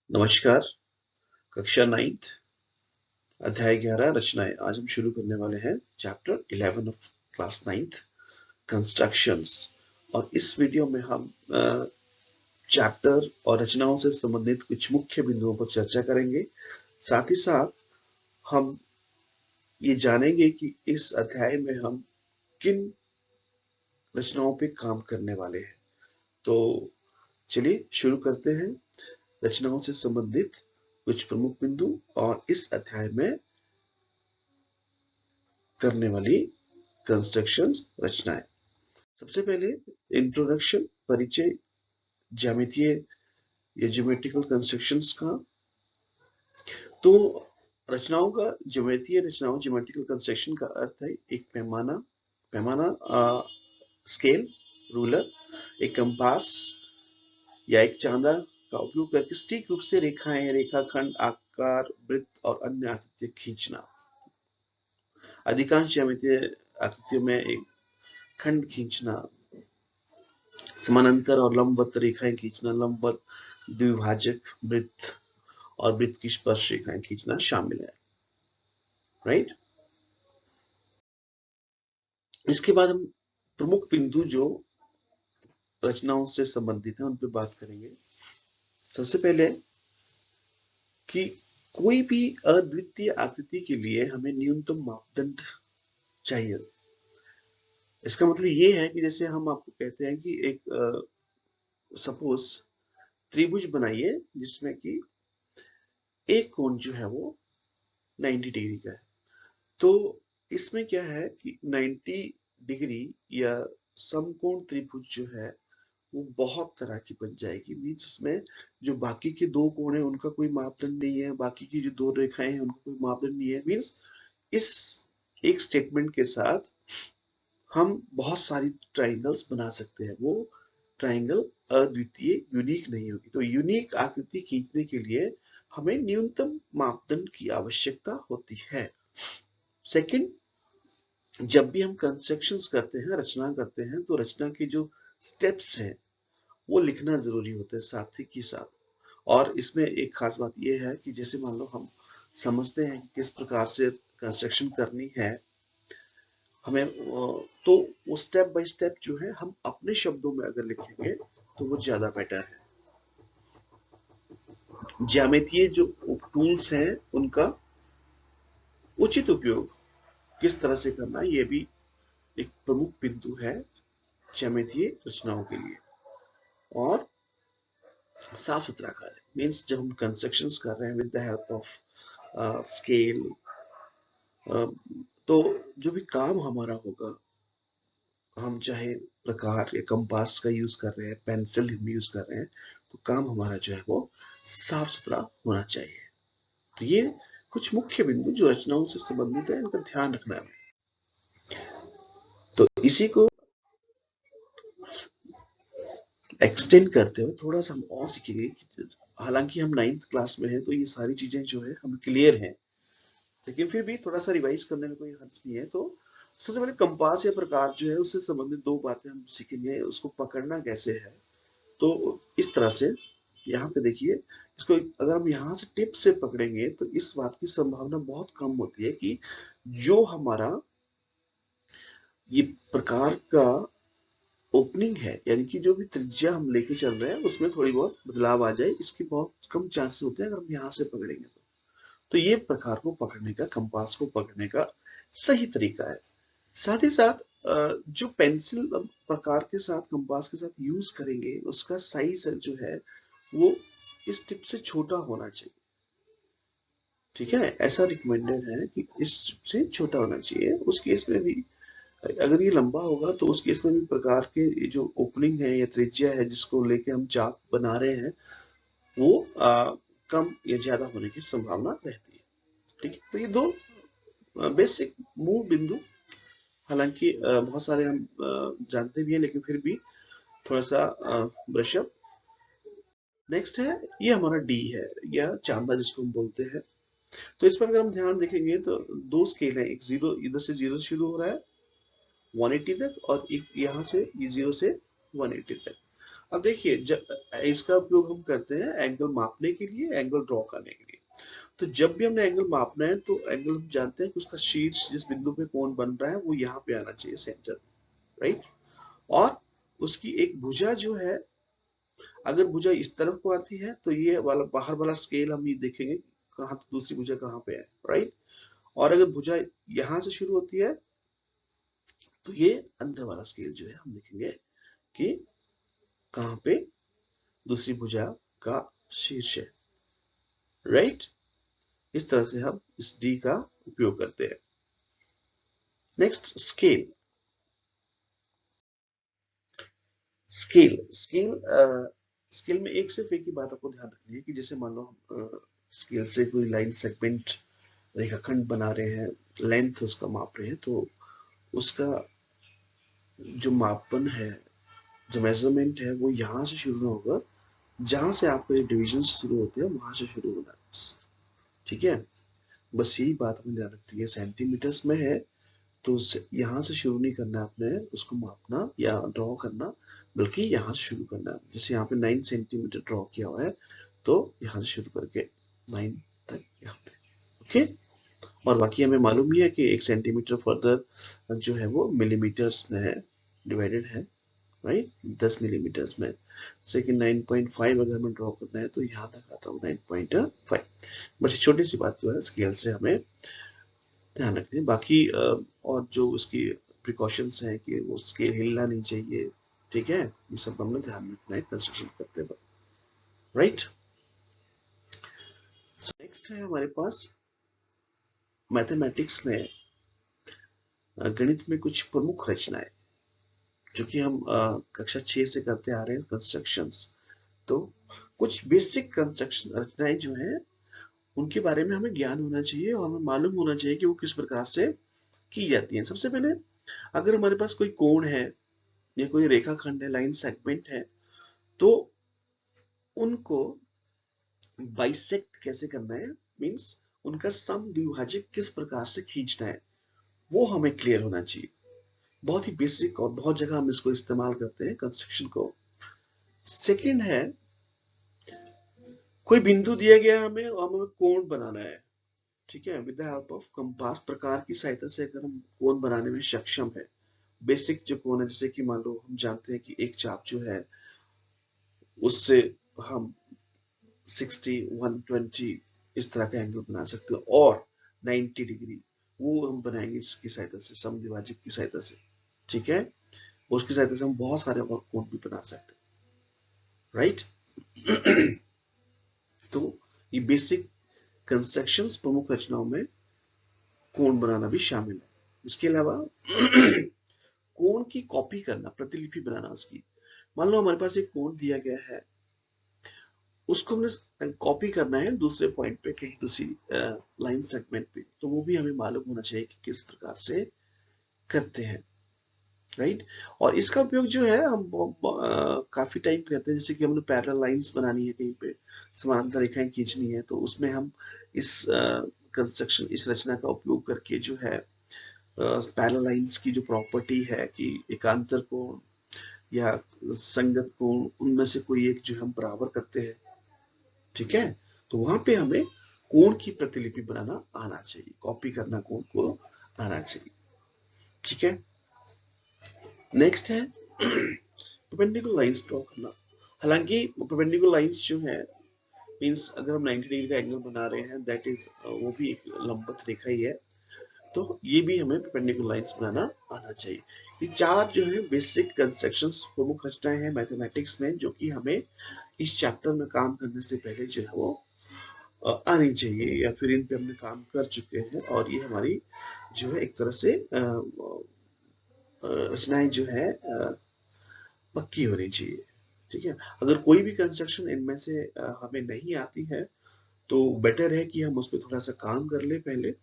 नमस्कार। कक्षा 9th अध्याय 11 रचनाएं। आज हम शुरू करने वाले हैं chapter 11 of class 9th constructions. और इस वीडियो में हम चैप्टर और रचनाओं से संबंधित कुछ मुख्य बिंदुओं पर चर्चा करेंगे। साथ ही साथ हम ये जानेंगे कि इस अध्याय में हम किन रचनाओं पे काम करने वाले हैं। तो चलिए शुरू करते हैं रचनाओं से संबंधित कुछ प्रमुख बिंदु और इस अध्याय में करने वाली कंस्ट्रक्शंस रचनाएं। सबसे पहले इंट्रोडक्शन, परिचय ज्यामितीय या ज्योमेट्रिकल कंस्ट्रक्शंस का। तो रचनाओं का ज्योमेट्रिकल कंस्ट्रक्शन का अर्थ है एक पैमाना स्केल, रूलर, एक कंपास या एक चांदा का उपयोग करके सटीक रूप से रेखाएं, रेखाखंड, आकार, वृत्त और अन्य आकृतियां खींचना। अधिकांश ज्यामितीय आकृतियों में एक खंड खींचना, समानांतर और लंबवत रेखाएं खींचना, लंबवत, द्विभाजक, वृत्त और वृत्त की स्पर्श रेखाएं खींचना शामिल है। राइट। इसके बाद हम प्रमुख बिंदु जो रचनाओं से संबंधित है उन पर बात करेंगे। सबसे पहले कि कोई भी अद्वितीय आकृति के लिए हमें न्यूनतम मापदंड चाहिए। इसका मतलब ये है कि जैसे हम आपको कहते हैं कि एक सपोज त्रिभुज बनाइए जिसमें कि एक कोण जो है वो 90 डिग्री का है। तो इसमें क्या है कि 90 डिग्री या समकोण त्रिभुज जो है वो बहुत तरह की बन जाएगी। मीन्स उसमें जो बाकी के दो कोण है उनका कोई मापदंड नहीं है, बाकी की जो दो रेखाएं हैं उनका कोई मापदंड नहीं है। मीन्स इस एक स्टेटमेंट के साथ हम बहुत सारी ट्राइंगल्स बना सकते हैं। वो ट्राइंगल अद्वितीय, यूनिक नहीं होगी। तो यूनिक आकृति खींचने के लिए हमें न्यूनतम मापदंड की आवश्यकता होती है। सेकंड, जब भी हम कंस्ट्रक्शंस करते हैं, रचना करते हैं, तो रचना के जो स्टेप्स हैं वो लिखना जरूरी होता है साथ ही साथ। और इसमें एक खास बात यह है कि जैसे मान लो हम समझते हैं कि किस प्रकार से कंस्ट्रक्शन करनी है हमें, तो वो स्टेप बाय स्टेप जो है हम अपने शब्दों में अगर लिखेंगे तो वो ज्यादा बेटर है। ज्यामितीय जो टूल्स हैं उनका उचित उपयोग किस तरह से करना है, ये भी एक प्रमुख बिंदु है ज्यामितीय रचनाओं के लिए। और साफ सुथरा कार्य मीन्स जब हम कंस्ट्रक्शंस कर रहे हैं with the help of scale, तो जो भी काम हमारा होगा, हम चाहे प्रकार या कंपास का यूज कर रहे हैं, पेंसिल यूज कर रहे हैं, तो काम हमारा जो है वो साफ सुथरा होना चाहिए। तो ये कुछ मुख्य बिंदु जो रचनाओं से संबंधित है, इनका ध्यान रखना है। तो इसी को एक्सटेंड करते हुए थोड़ा सा हम और सीखेंगे। हालांकि हम 9th क्लास में हैं तो ये सारी चीजें जो है हमें क्लियर हैं, लेकिन फिर भी थोड़ा सा रिवाइज करने में कोई हर्ज नहीं है। तो सबसे पहले कंपास या प्रकार जो है उससे संबंधित दो बातें हम सीखेंगे। उसको पकड़ना कैसे है, तो इस तरह से यहाँ पे देखिए, इसको अगर हम यहाँ से टिप से पकड़ेंगे तो इस बात की संभावना बहुत कम होती है कि जो हमारा ये प्रकार का ओपनिंग है, यानी कि जो भी त्रिज्या हम लेके चल रहे हैं उसमें थोड़ी बहुत बदलाव आ जाए, इसके बहुत कम चांसेस होते हैं अगर हम यहाँ से पकड़ेंगे तो ये प्रकार को पकड़ने का, कंपास को पकड़ने का सही तरीका है। साथ ही साथ जो पेंसिल प्रकार के साथ, कंपास के साथ यूज करेंगे उसका साइज जो है वो इस टिप से छोटा होना चाहिए। ठीक है, ऐसा रिकमेंडेड है कि इस से छोटा होना चाहिए। उस केस में भी अगर ये लंबा होगा तो उस केस में भी प्रकार के जो ओपनिंग है या त्रिज्या है जिसको लेके हम चाप बना रहे हैं वो कम या ज्यादा होने की संभावना रहती है। ठीक है, तो ये दो बेसिक मूल बिंदु, हालांकि बहुत सारे हम जानते भी हैं लेकिन फिर भी थोड़ा सा ब्रशअप। नेक्स्ट है, ये हमारा डी है या चांदा जिसको हम बोलते हैं। तो इस पर अगर हम ध्यान देखेंगे तो दो स्केल है, एक जीरो, इधर से जीरो शुरू हो रहा है 180 तक, और एक यहाँ से ये 0 से 180 तक। अब देखिए, इसका उपयोग हम करते हैं एंगल मापने के लिए, एंगल ड्रॉ करने के लिए। तो जब भी हमने एंगल मापना है तो एंगल हम जानते हैं कि उसका शीर्ष जिस बिंदु पे कोण बन रहा है वो यहाँ पे आना चाहिए, सेंटर, राइट। और उसकी एक भुजा जो है, अगर भुजा इस तरफ को आती है तो ये वाला बाहर वाला स्केल हम ये देखेंगे कहाँ, दूसरी भुजा कहाँ पे है, राइट। और अगर भुजा यहाँ से शुरू होती है तो ये अंदर वाला स्केल जो है हम देखेंगे कि कहाँ पे दूसरी भुजा का शीर्ष है, राइट। इस तरह से हम इस डी का उपयोग करते हैं। Next, scale. Scale scale scale में सिर्फ एक ही बात आपको ध्यान रखनी है कि जैसे मान लो हम स्केल से कोई लाइन सेगमेंट रेखाखंड बना रहे हैं, लेंथ उसका माप रहे हैं, तो उसका जो मापन है, जो मेजरमेंट है, वो यहाँ से शुरू होगा, जहां से आपके डिविजन शुरू होते हैं वहां से शुरू होना है, ठीक है। बस यही बात हमें ध्यान रखनी है। सेंटीमीटर्स में है तो यहाँ से शुरू नहीं करना है आपने उसको मापना या ड्रॉ करना, बल्कि यहाँ से शुरू करना है। जैसे यहाँ पे 9 सेंटीमीटर ड्रॉ किया हुआ है तो यहाँ से शुरू करके 9 तक यहाँ पे, ओके। और बाकी हमें मालूम ही है कि 1 सेंटीमीटर फर्दर जो है वो मिलीमीटर्स में है, डिवाइडेड है, राइट, 10 मिलीमीटर्स में। जैसे कि 9.5 अगर हमें ड्रॉ करना है तो यहाँ तक आता है 9.5। बस छोटी सी बात जो है स्केल से हमें ध्यान रखनी है। बाकी और जो उसकी प्रिकॉशंस हैं कि वो स्केल हिलना नहीं चाहिए, ठीक है, ये सब हमने ध्यान रखना है कंस्ट्रक्शन करते वक्त, राइट। नेक्स्ट है हमारे पास मैथमेटिक्स में गणित में कुछ प्रमुख रचनाएं जो कि हम कक्षा 6 से करते आ रहे हैं, कंस्ट्रक्शंस। तो कुछ बेसिक कंस्ट्रक्शन रचनाएं जो है उनके बारे में हमें ज्ञान होना चाहिए और हमें मालूम होना चाहिए कि वो किस प्रकार से की जाती है। सबसे पहले, अगर हमारे पास कोई कोण है या कोई रेखाखंड है, लाइन सेगमेंट है, तो उनको बाइसेक्ट कैसे करना है, मींस उनका सम द्विभाजक किस प्रकार से खींचना है, वो हमें क्लियर होना चाहिए। बहुत ही बेसिक और बहुत जगह हम इसको इस्तेमाल करते हैं कंस्ट्रक्शन को। सेकंड है, कोई बिंदु दिया गया हमें और हमें कोण बनाना है, ठीक है, with the help of compass प्रकार की सहायता से अगर हम कोण बनाने में सक्षम है। बेसिक जो कोण है, जैसे कि मान लो हम जानते हैं कि एक चाप जो है उससे हम 60, 120 इस तरह का एंगल बना सकते हैं, और 90 डिग्री वो हम बनाएंगे इसकी सहायता से, समद्विभाजक की सहायता से, ठीक है। उसकी सहायता से हम बहुत सारे और कोण भी बना सकते हैं, राइट। तो ये बेसिक कंस्ट्रक्शंस प्रमुख रचनाओं में कोण बनाना भी शामिल है। इसके अलावा कोण की कॉपी करना, प्रतिलिपि बनाना उसकी। मान लो हमारे पास एक कोण दिया गया है, उसको हमने कॉपी करना है दूसरे पॉइंट पे, कहीं दूसरी लाइन सेगमेंट पे, तो वो भी हमें मालूम होना चाहिए कि किस प्रकार से करते हैं, राइट। और इसका उपयोग जो है हम काफी टाइम करते हैं। जैसे कि हमने पैरेलल लाइंस बनानी है, कहीं पे समानांतर रेखाएं खींचनी है, तो उसमें हम इस कंस्ट्रक्शन, इस रचना का उपयोग करके जो है पैरेलल लाइंस की जो प्रॉपर्टी है कि एकांतर कोण या संगत कोण, उनमें से कोई एक जो हम बराबर करते हैं, ठीक है, तो वहां पे हमें कोण की प्रतिलिपि बनाना आना चाहिए, कॉपी करना कोण को आना चाहिए, ठीक है। नेक्स्ट है परपेंडिकुलर लाइंस ड्रॉ करना। हालांकि परपेंडिकुलर लाइंस जो है, मींस अगर हम 90 डिग्री का एंगल बना रहे हैं, दैट इज वो भी एक लंबवत रेखा ही है, तो ये भी हमें परपेंडिकुलर लाइंस बनाना आना चाहिए। ये चार जो है बेसिक कंस्ट्रक्शंस, प्रमुख रचनाएं हैं मैथमेटिक्स में, जो कि हमें इस चैप्टर में काम करने से पहले जो है वो आनी चाहिए, या फिर इन पे हमने काम कर चुके हैं, और ये हमारी जो है एक तरह से रचनाएं जो है पक्की होनी चाहिए, ठीक है। अगर कोई भी कंस्ट्रक्शन इनमें से हमें नहीं आती है तो बेटर है कि हम उस पर थोड़ा सा काम कर ले पहले,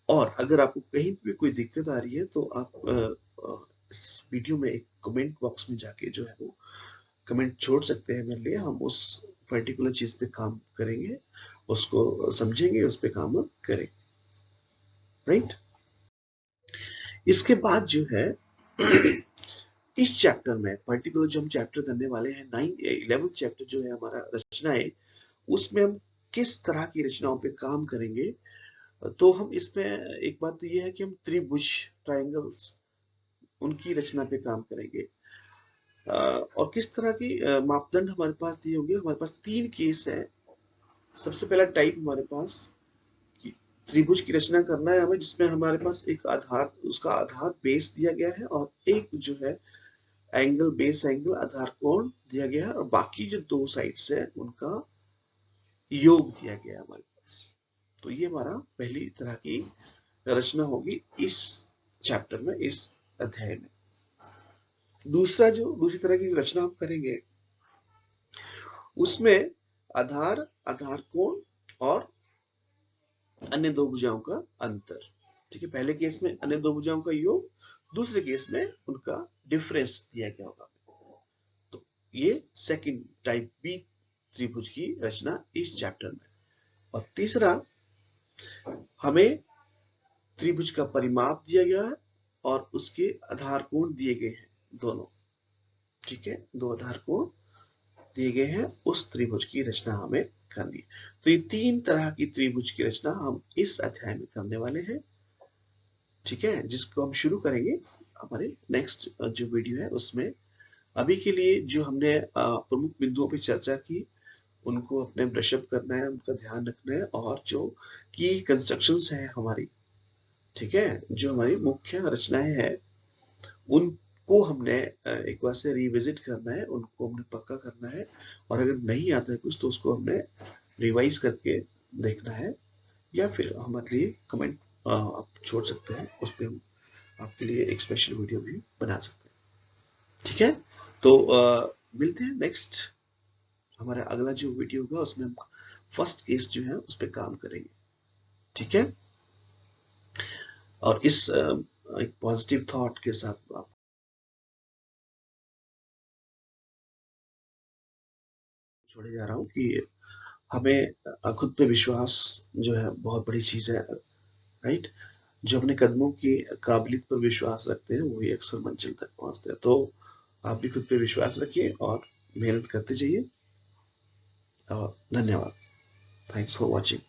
और अगर आपको कहीं भी कोई दिक्कत आ रही है तो आप इस वीडियो में एक कमेंट बॉक्स में जाके जो है वो कमेंट छोड़ सकते हैं मेरे लिए। हम उस पर्टिकुलर चीज पे काम करेंगे, उसको समझेंगे, उस पे काम करेंगे, राइट। इसके बाद जो है इस चैप्टर में पर्टिकुलर जो हम चैप्टर करने वाले हैं 11th चैप्टर जो है हमारा रचनाएं, उसमें हम किस तरह की रचनाओं पे काम करेंगे। तो हम इसमें एक बात तो ये है कि हम त्रिभुज, ट्रायंगल्स, उनकी रचना पे काम करेंगे। और किस तरह की मापदंड हमारे पास दिए होंगे। हमारे पास 3 केस है। सबसे पहला टाइप हमारे पास कि त्रिभुज की रचना करना है हमें, जिसमें हमारे पास एक आधार, उसका आधार बेस दिया गया है और एक जो है एंगल, बेस एंगल, आधार कोण दिया गया है और बाकी जो 2 साइड्स है उनका योग दिया गया है हमारे पास। तो ये हमारा पहली तरह की रचना होगी इस चैप्टर में, इस अध्याय में। दूसरी तरह की रचना हम करेंगे, उसमें आधार, आधार कोण और अन्य दो भुजाओं का अंतर। ठीक है, पहले केस में अन्य दो भुजाओं का योग, दूसरे केस में उनका डिफरेंस दिया गया होगा। तो ये सेकंड टाइप बी त्रिभुज की रचना इस चैप्टर में। और तीसरा, हमें त्रिभुज का परिमाप दिया गया है और उसके आधार कोण दिए गए हैं दोनों। ठीक है, 2 आधार कोण दिए गए हैं, उस त्रिभुज की रचना हमें करनी है। तो ये 3 तरह की त्रिभुज की रचना हम इस अध्याय में करने वाले हैं। ठीक है, जिसको हम शुरू करेंगे हमारे नेक्स्ट जो वीडियो है उसमें। अभी के लिए जो हमने प्रमुख बिंदुओं पर चर्चा की, उनको अपने ब्रशअप करना है, उनका ध्यान रखना है। और जो की कंस्ट्रक्शंस है हमारी, ठीक है, जो हमारी मुख्य रचनाएं हैं, उनको हमने एक बार से रिविजिट करना है, उनको हमने पक्का करना है। और अगर नहीं आता है कुछ तो उसको हमने रिवाइज करके देखना है, या फिर हमारे लिए कमेंट आप छोड़ सकते हैं, उस पर हम आपके लिए एक स्पेशल वीडियो भी बना सकते हैं। ठीक है, तो मिलते हैं नेक्स्ट, हमारा अगला जो वीडियो होगा उसमें हम फर्स्ट केस जो है उस पर काम करेंगे। ठीक है, और इस एक पॉजिटिव थॉट के साथ आप छोड़े जा रहा हूँ कि हमें खुद पे विश्वास जो है बहुत बड़ी चीज है। राइट, जो अपने कदमों की काबिलियत पर विश्वास रखते हैं वही अक्सर मंजिल तक पहुंचते हैं। तो आप भी खुद पे विश्वास रखिए और मेहनत करते जाइए। और धन्यवाद। Thanks for watching.